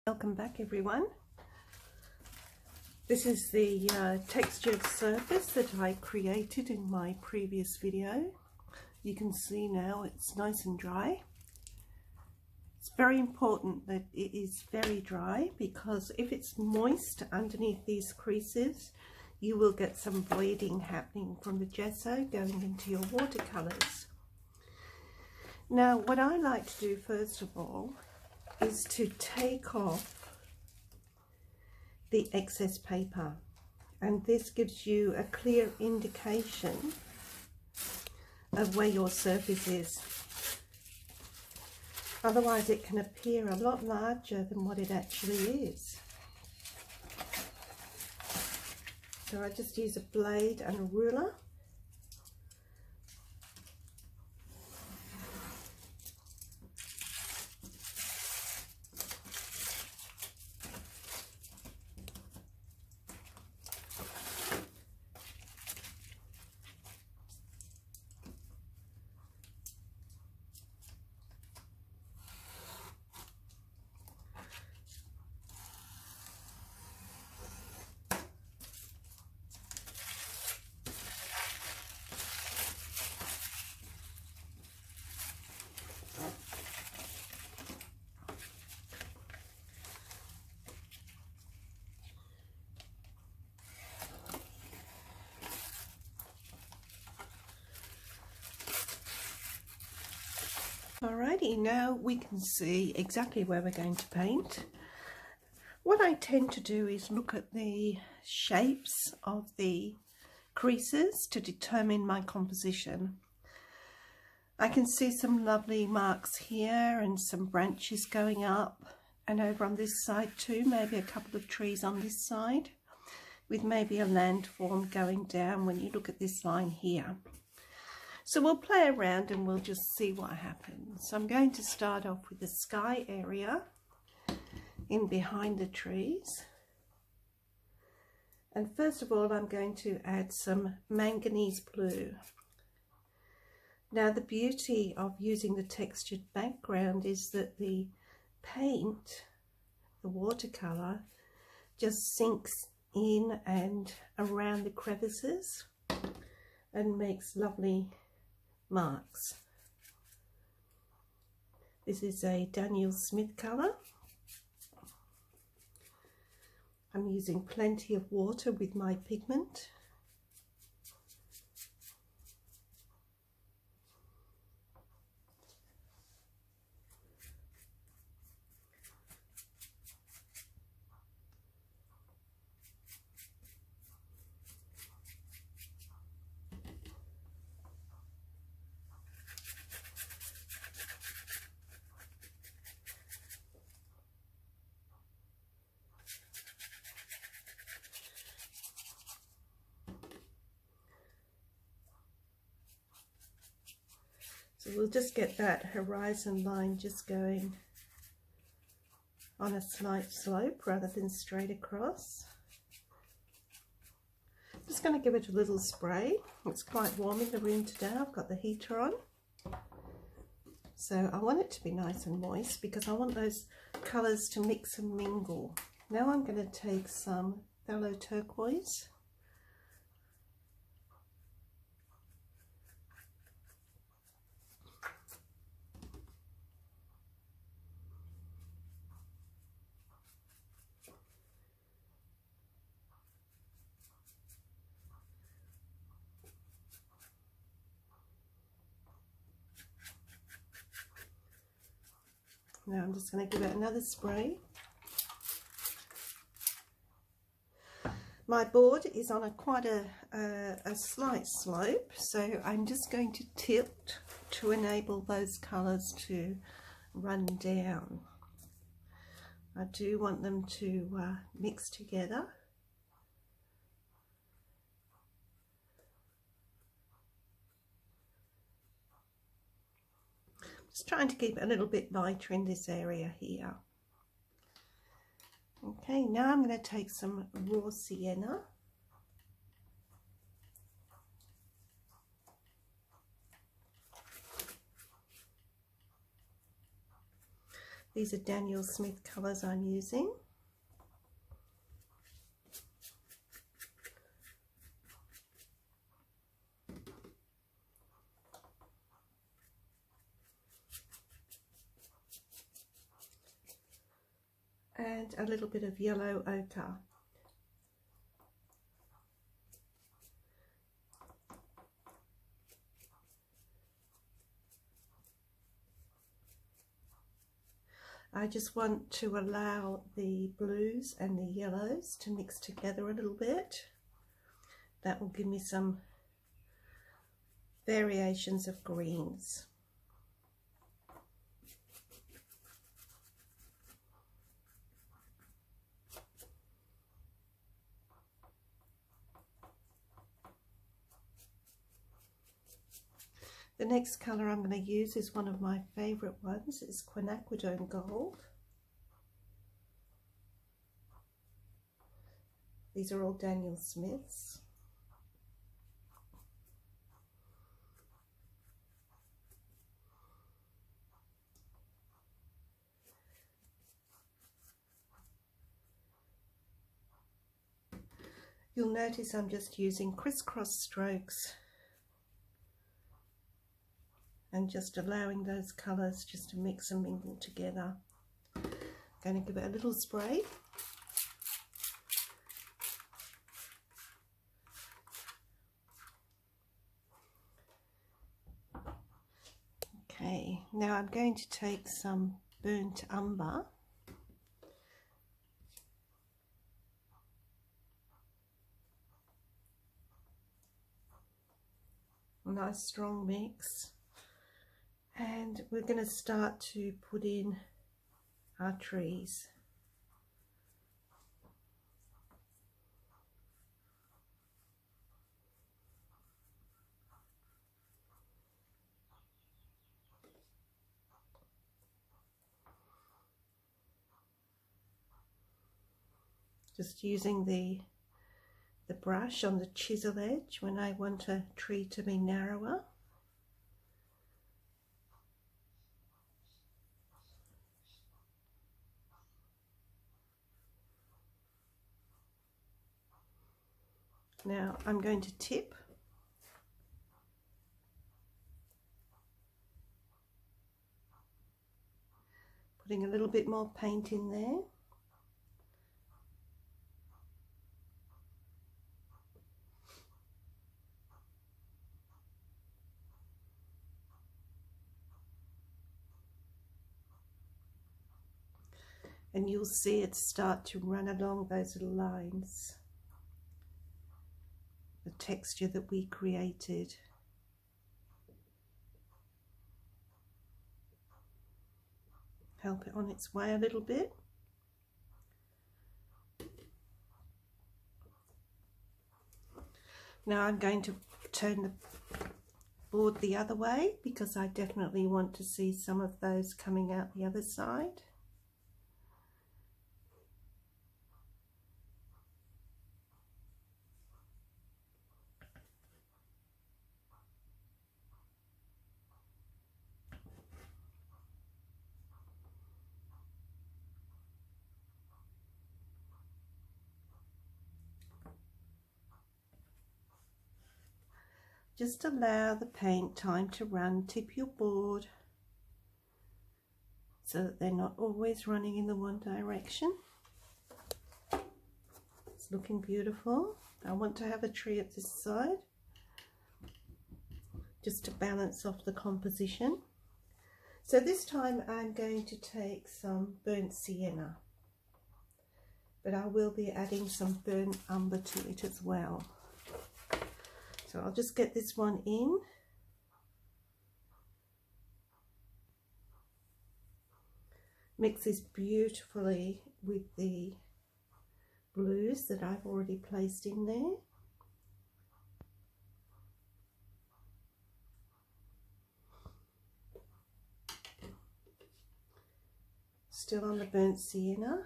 Welcome back everyone. This is the textured surface that I created in my previous video. You can see now it's nice and dry. It's very important that it is very dry, because if it's moist underneath these creases, you will get some voiding happening from the gesso going into your watercolours. Now what I like to do first of all is to take off the excess paper, and this gives you a clear indication of where your surface is. Otherwise it can appear a lot larger than what it actually is. So I just use a blade and a ruler. Alrighty, now we can see exactly where we're going to paint. What I tend to do is look at the shapes of the creases to determine my composition. I can see some lovely marks here and some branches going up, and over on this side too, maybe a couple of trees on this side, with maybe a landform going down when you look at this line here. So we'll play around and we'll just see what happens. So I'm going to start off with the sky area in behind the trees. And first of all, I'm going to add some manganese blue. Now the beauty of using the textured background is that the paint, the watercolour, just sinks in and around the crevices and makes lovely marks. This is a Daniel Smith colour. I'm using plenty of water with my pigment. So we'll just get that horizon line just going on a slight slope rather than straight across. Just going to give it a little spray. It's quite warm in the room today. I've got the heater on. So I want it to be nice and moist because I want those colours to mix and mingle. Now I'm going to take some phthalo turquoise. Now I'm just going to give it another spray. My board is on quite a slight slope, so I'm just going to tilt to enable those colours to run down. I do want them to mix together. Just trying to keep it a little bit lighter in this area here. Okay, now I'm going to take some raw sienna. These are Daniel Smith colours I'm using. And a little bit of yellow ochre. I just want to allow the blues and the yellows to mix together a little bit. That will give me some variations of greens. The next colour I'm going to use is one of my favourite ones. It's quinacridone gold. These are all Daniel Smiths. You'll notice I'm just using crisscross strokes and just allowing those colours just to mix and mingle together. I'm going to give it a little spray. Okay, now I'm going to take some burnt umber. A nice strong mix. And we're going to start to put in our trees. Just using the brush on the chisel edge when I want a tree to be narrower. Now I'm going to tip. Putting a little bit more paint in there. And you'll see it start to run along those little lines. The texture that we created. Help it on its way a little bit. Now I'm going to turn the board the other way because I definitely want to see some of those coming out the other side. Just allow the paint time to run. Tip your board so that they're not always running in the one direction. It's looking beautiful. I want to have a tree at this side just to balance off the composition. So this time I'm going to take some burnt sienna, but I will be adding some burnt umber to it as well. So I'll just get this one in. Mix this beautifully with the blues that I've already placed in there. Still on the burnt sienna.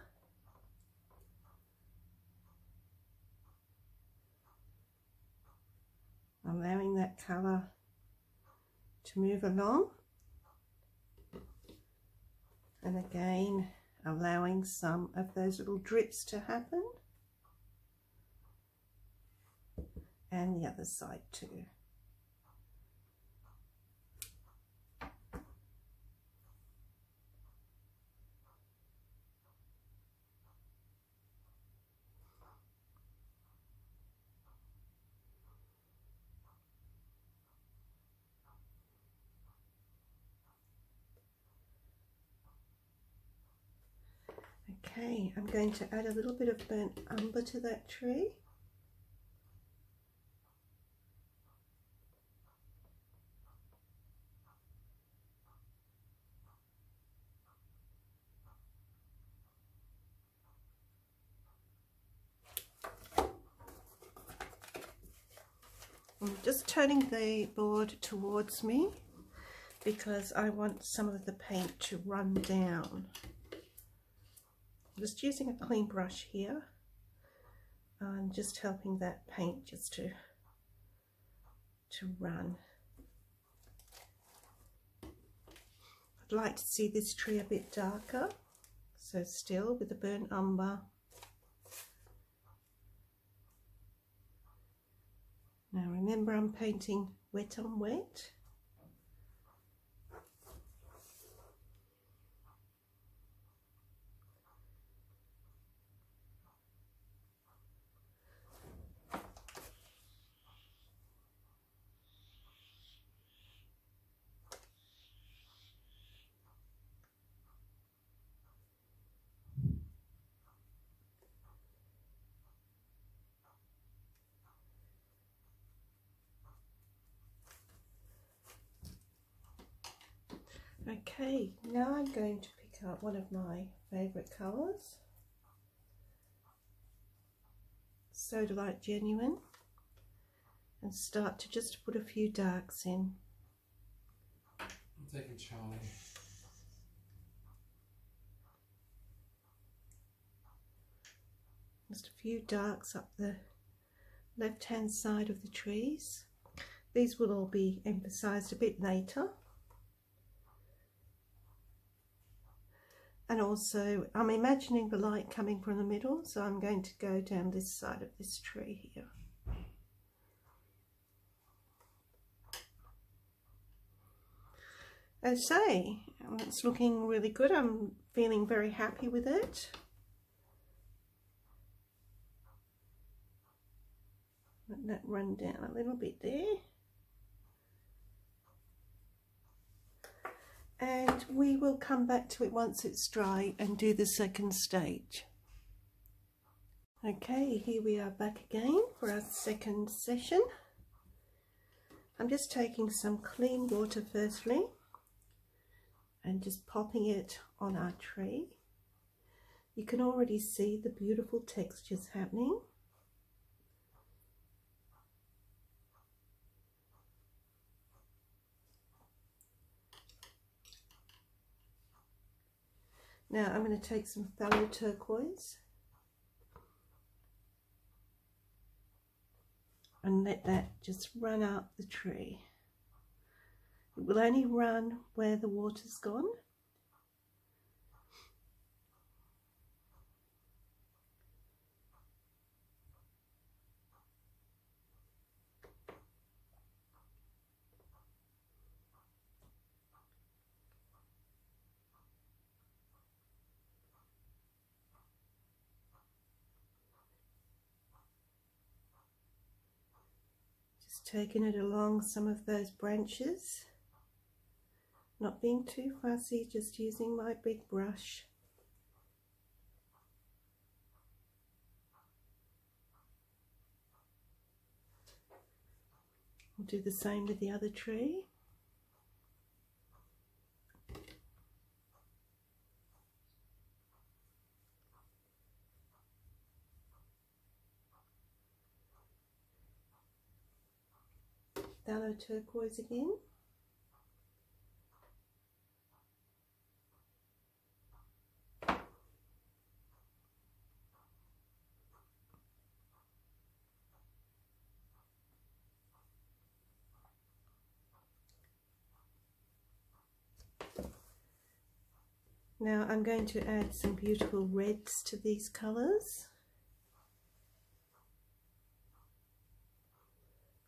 Allowing that colour to move along. And again, allowing some of those little drips to happen. And the other side too. Okay, I'm going to add a little bit of burnt umber to that tree. I'm just turning the board towards me because I want some of the paint to run down. I'm just using a clean brush here and just helping that paint just to run. I'd like to see this tree a bit darker, so still with the burnt umber. Now remember, I'm painting wet on wet. Okay, now I'm going to pick up one of my favourite colours, Sodalite Genuine, and start to just put a few darks in. I'm taking Charlie. Just a few darks up the left hand side of the trees. These will all be emphasised a bit later. And also, I'm imagining the light coming from the middle, so I'm going to go down this side of this tree here. As I say, it's looking really good. I'm feeling very happy with it. Let that run down a little bit there. And we will come back to it once it's dry and do the second stage. Okay, here we are back again for our second session. I'm just taking some clean water firstly and just popping it on our tree. You can already see the beautiful textures happening. Now I'm going to take some phthalo turquoise and let that just run up the tree. It will only run where the water's gone. Taking it along some of those branches, not being too fussy, just using my big brush. We'll do the same with the other tree. Phthalo turquoise again. Now I'm going to add some beautiful reds to these colours.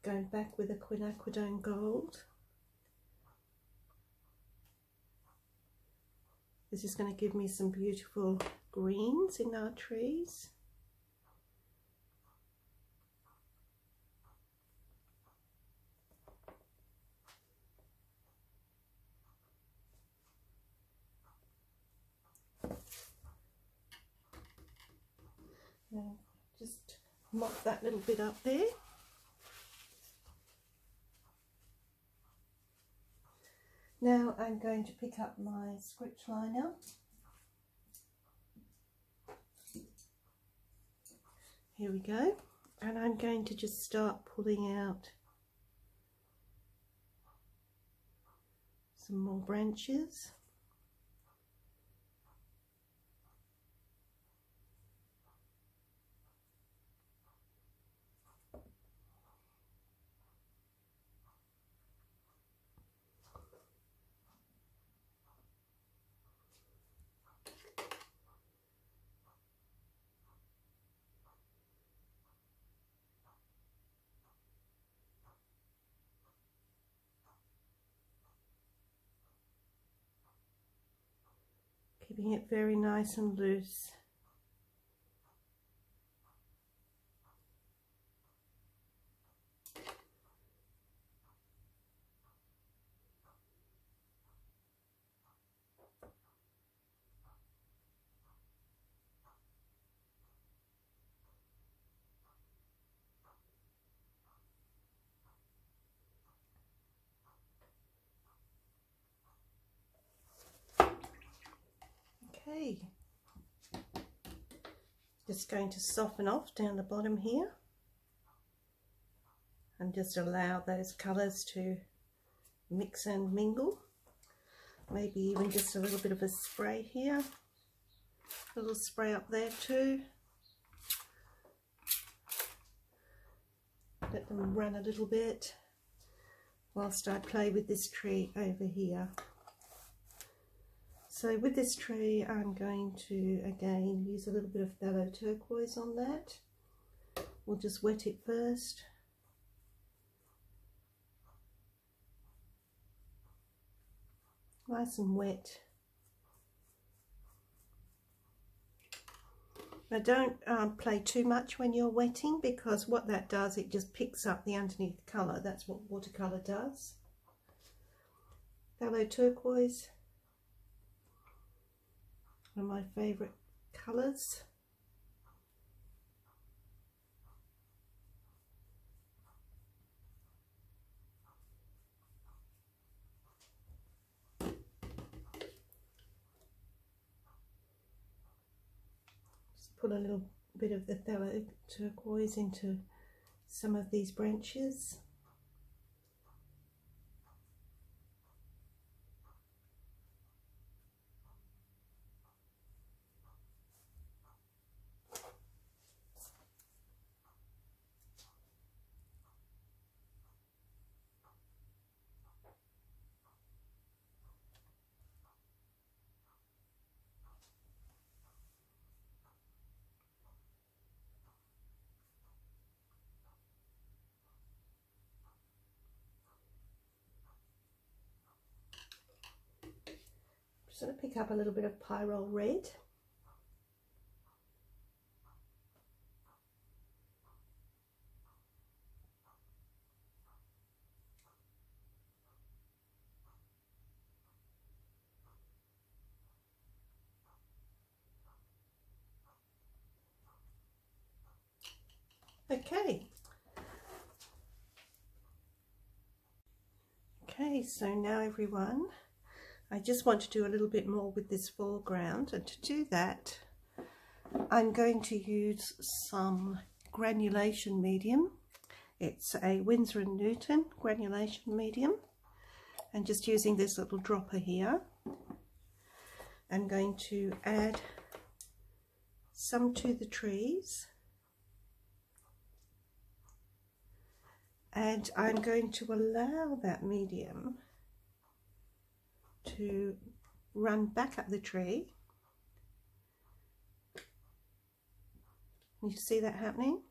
Going back with a quinacridone gold. This is going to give me some beautiful greens in our trees. Now just mop that little bit up there. Now I'm going to pick up my script liner. Here we go. And I'm going to just start pulling out some more branches. Keeping it very nice and loose. Okay, just going to soften off down the bottom here and just allow those colours to mix and mingle. Maybe even just a little bit of a spray here, a little spray up there too. Let them run a little bit whilst I play with this tree over here. So with this tree I'm going to again use a little bit of phthalo turquoise on that. We'll just wet it first. Nice and wet. Now don't play too much when you're wetting, because what that does, it just picks up the underneath colour. That's what watercolour does. Phthalo turquoise, one of my favourite colours. Just put a little bit of the phthalo turquoise into some of these branches. Just going to pick up a little bit of pyrrole red. Okay, so now everyone, I just want to do a little bit more with this foreground, and to do that I'm going to use some granulation medium. It's a Winsor & Newton granulation medium, and just using this little dropper here, I'm going to add some to the trees, and I'm going to allow that medium to run back up the tree. You see that happening?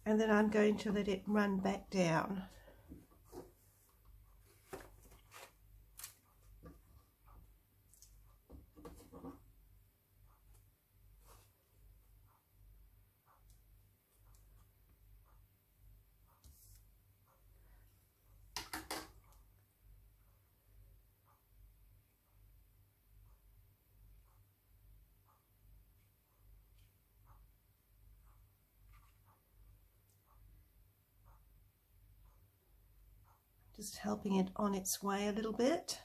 And then I'm going to let it run back down. Just helping it on its way a little bit.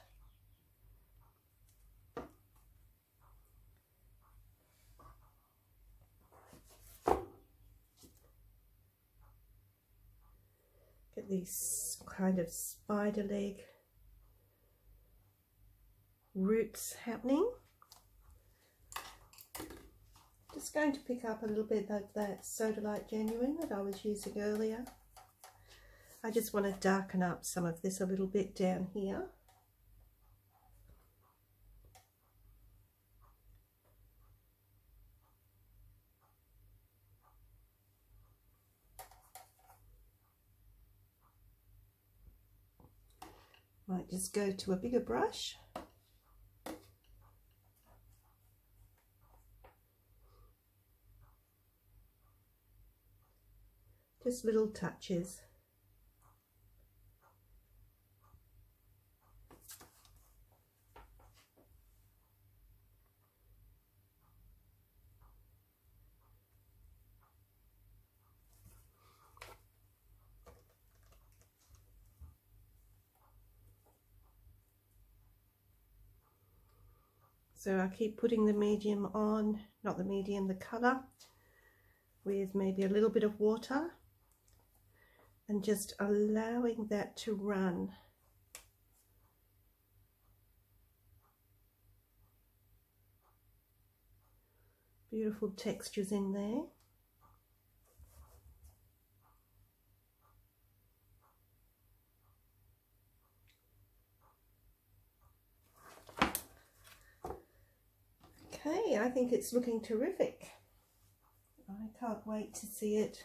Get these kind of spider leg roots happening. Just going to pick up a little bit of that Sodalite Genuine that I was using earlier. I just want to darken up some of this a little bit down here. Might just go to a bigger brush. Just little touches. So I keep putting the medium on, not the medium, the colour, with maybe a little bit of water and just allowing that to run. Beautiful textures in there. Okay, I think it's looking terrific. I can't wait to see it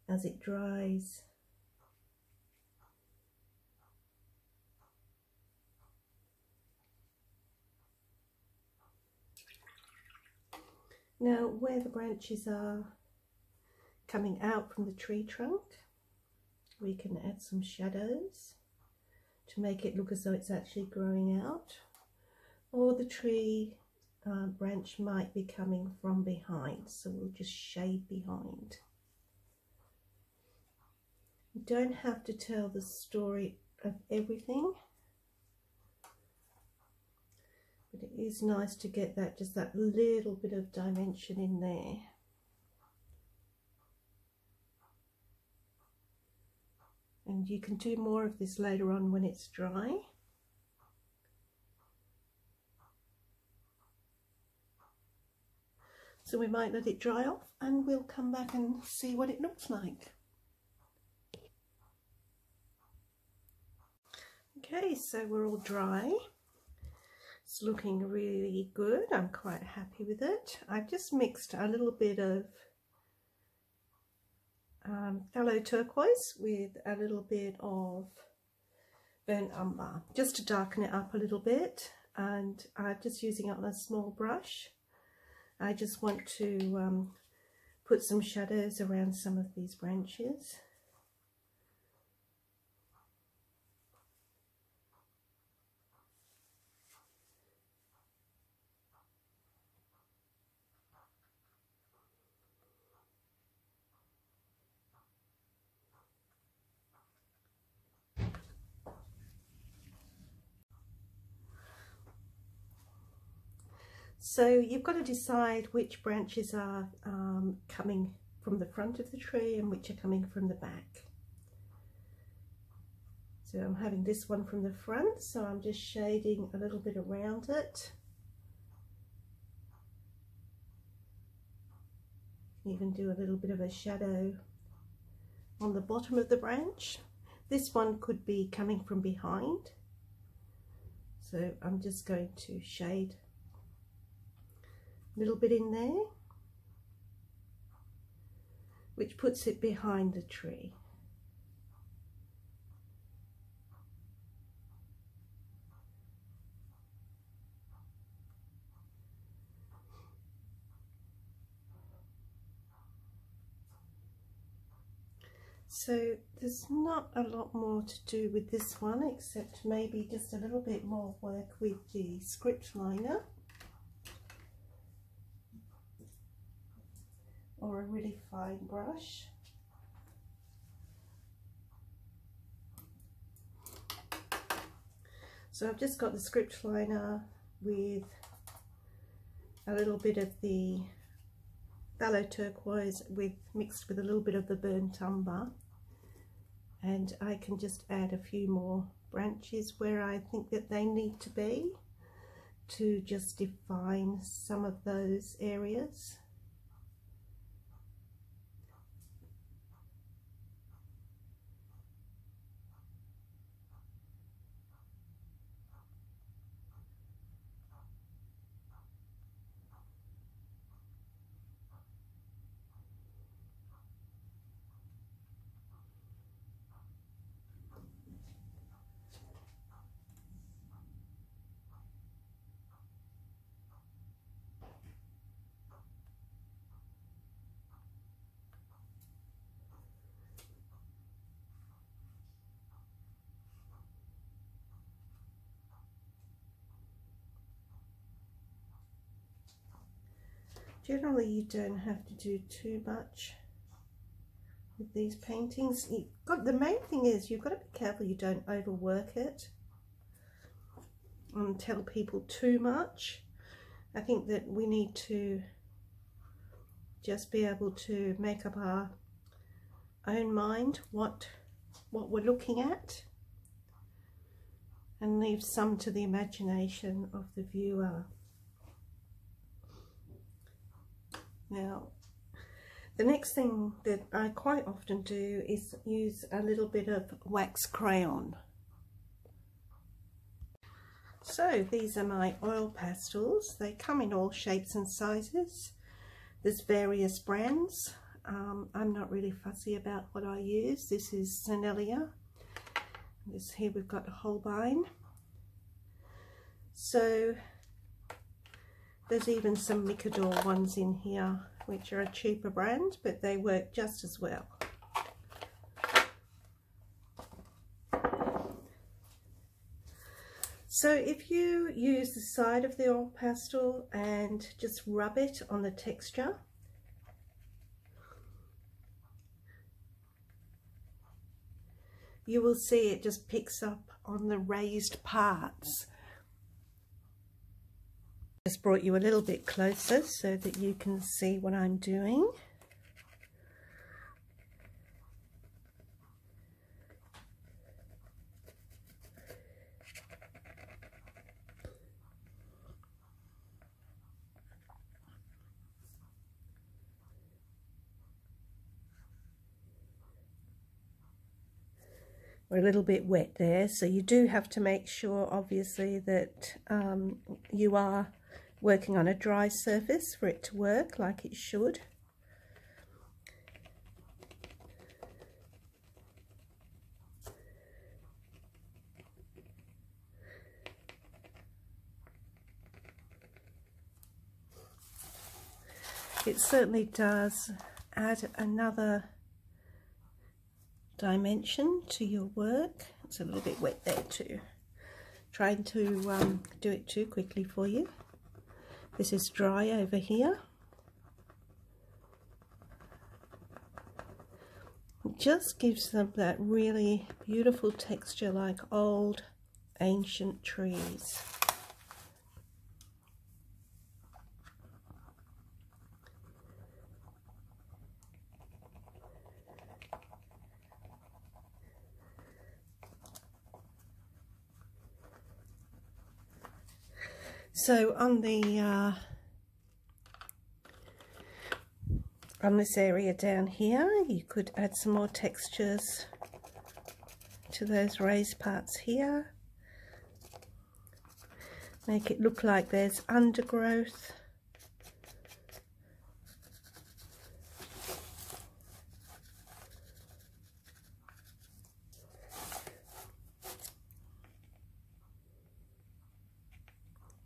as it dries. Now, where the branches are coming out from the tree trunk, we can add some shadows to make it look as though it's actually growing out, or the tree branch might be coming from behind, so we'll just shade behind. You don't have to tell the story of everything, but it is nice to get that, just that little bit of dimension in there. And you can do more of this later on when it's dry. So we might let it dry off and we'll come back and see what it looks like. Okay, so we're all dry. It's looking really good. I'm quite happy with it. I've just mixed a little bit of phthalo turquoise with a little bit of burnt umber, just to darken it up a little bit, and I'm just using it on a small brush. I just want to put some shadows around some of these branches. So you've got to decide which branches are coming from the front of the tree and which are coming from the back. So I'm having this one from the front, so I'm just shading a little bit around it. Even do a little bit of a shadow on the bottom of the branch. This one could be coming from behind. So I'm just going to shade a little bit in there, which puts it behind the tree. So there's not a lot more to do with this one, except maybe just a little bit more work with the script liner or a really fine brush. So I've just got the script liner with a little bit of the phthalo turquoise mixed with a little bit of the burnt umber, and I can just add a few more branches where I think that they need to be to just define some of those areas. Generally, you don't have to do too much with these paintings. The main thing is you've got to be careful you don't overwork it and tell people too much. I think that we need to just be able to make up our own mind what we're looking at, and leave some to the imagination of the viewer. Now, the next thing that I quite often do is use a little bit of wax crayon. So these are my oil pastels. They come in all shapes and sizes. There's various brands. I'm not really fussy about what I use. This is Sennelier. Here we've got Holbein. So there's even some Micador ones in here, which are a cheaper brand, but they work just as well. So if you use the side of the oil pastel and just rub it on the texture, you will see it just picks up on the raised parts. Just brought you a little bit closer so that you can see what I'm doing. We're a little bit wet there, so you do have to make sure obviously that you are working on a dry surface for it to work like it should. It certainly does add another dimension to your work. It's a little bit wet there too. Trying to do it too quickly for you. This is dry over here. It just gives them that really beautiful texture like old ancient trees. So on this area down here, you could add some more textures to those raised parts here. Make it look like there's undergrowth.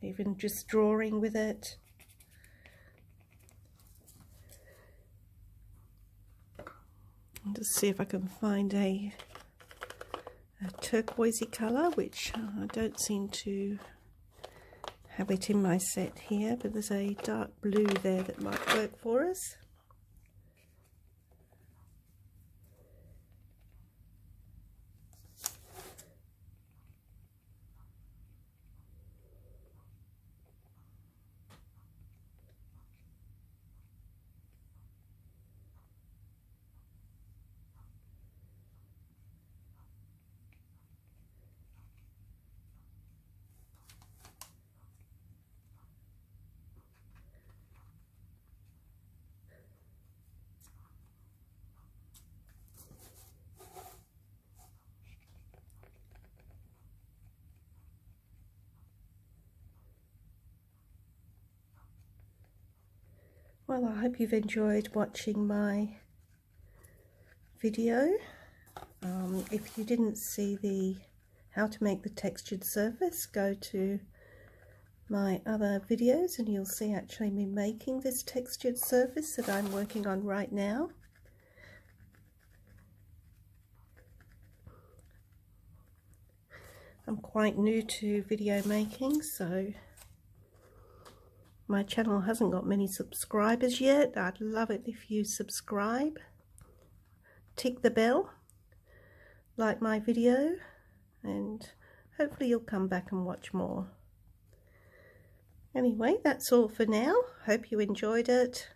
Even just drawing with it. And just see if I can find a turquoisey colour, which I don't seem to have it in my set here, but there's a dark blue there that might work for us. Well, I hope you've enjoyed watching my video. If you didn't see the how to make the textured surface, go to my other videos and you'll see actually me making this textured surface that I'm working on right now. I'm quite new to video making, so my channel hasn't got many subscribers yet. I'd love it if you subscribe, tick the bell, like my video, and hopefully you'll come back and watch more. Anyway, that's all for now. Hope you enjoyed it.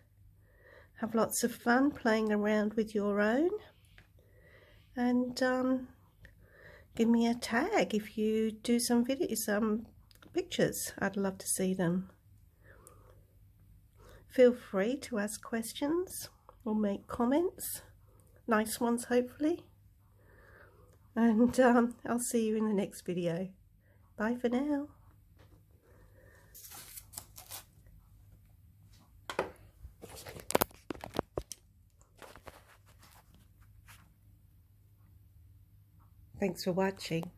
Have lots of fun playing around with your own, and give me a tag if you do some pictures. I'd love to see them. Feel free to ask questions or make comments, nice ones hopefully, and I'll see you in the next video. Bye for now. Thanks for watching.